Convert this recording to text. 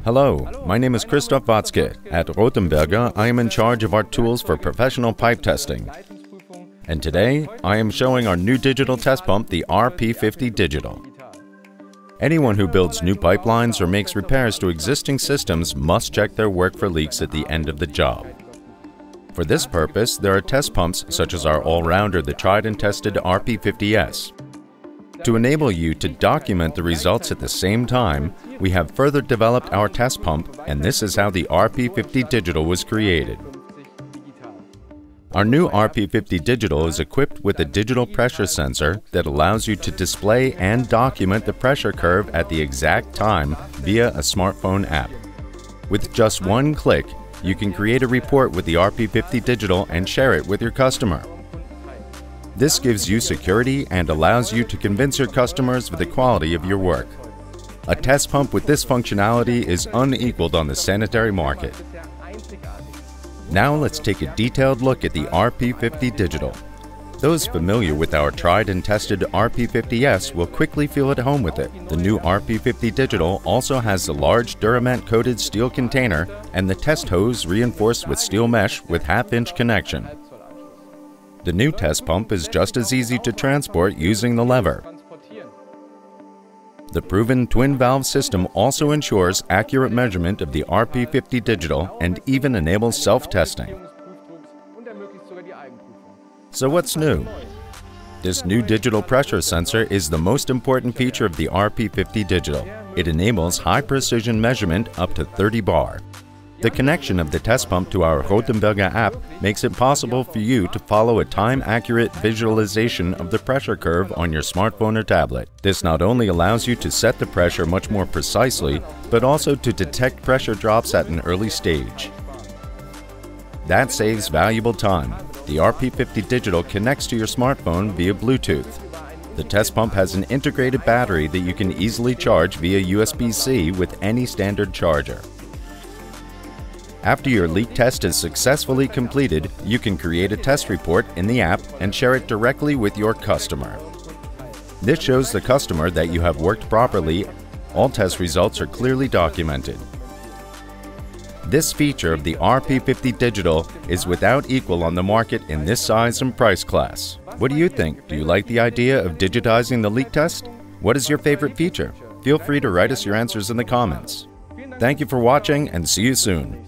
Hello, my name is Christoph Watzke. At Rothenberger, I am in charge of our tools for professional pipe testing. And today, I am showing our new digital test pump, the RP50 Digital. Anyone who builds new pipelines or makes repairs to existing systems must check their work for leaks at the end of the job. For this purpose, there are test pumps such as our all-rounder, the tried and tested RP50S. To enable you to document the results at the same time, we have further developed our test pump, and this is how the RP50 Digital was created. Our new RP50 Digital is equipped with a digital pressure sensor that allows you to display and document the pressure curve at the exact time via a smartphone app. With just one click, you can create a report with the RP50 Digital and share it with your customer. This gives you security and allows you to convince your customers of the quality of your work. A test pump with this functionality is unequaled on the sanitary market. Now let's take a detailed look at the RP50 Digital. Those familiar with our tried and tested RP50S will quickly feel at home with it. The new RP50 Digital also has the large Durament coated steel container and the test hose reinforced with steel mesh with half-inch connection. The new test pump is just as easy to transport using the lever. The proven twin valve system also ensures accurate measurement of the RP50 Digital and even enables self-testing. So what's new? This new digital pressure sensor is the most important feature of the RP50 Digital. It enables high-precision measurement up to 30 bar. The connection of the test pump to our Rothenberger app makes it possible for you to follow a time-accurate visualization of the pressure curve on your smartphone or tablet. This not only allows you to set the pressure much more precisely, but also to detect pressure drops at an early stage. That saves valuable time. The RP50 Digital connects to your smartphone via Bluetooth. The test pump has an integrated battery that you can easily charge via USB-C with any standard charger. After your leak test is successfully completed, you can create a test report in the app and share it directly with your customer. This shows the customer that you have worked properly. All test results are clearly documented. This feature of the RP50 Digital is without equal on the market in this size and price class. What do you think? Do you like the idea of digitizing the leak test? What is your favorite feature? Feel free to write us your answers in the comments. Thank you for watching and see you soon.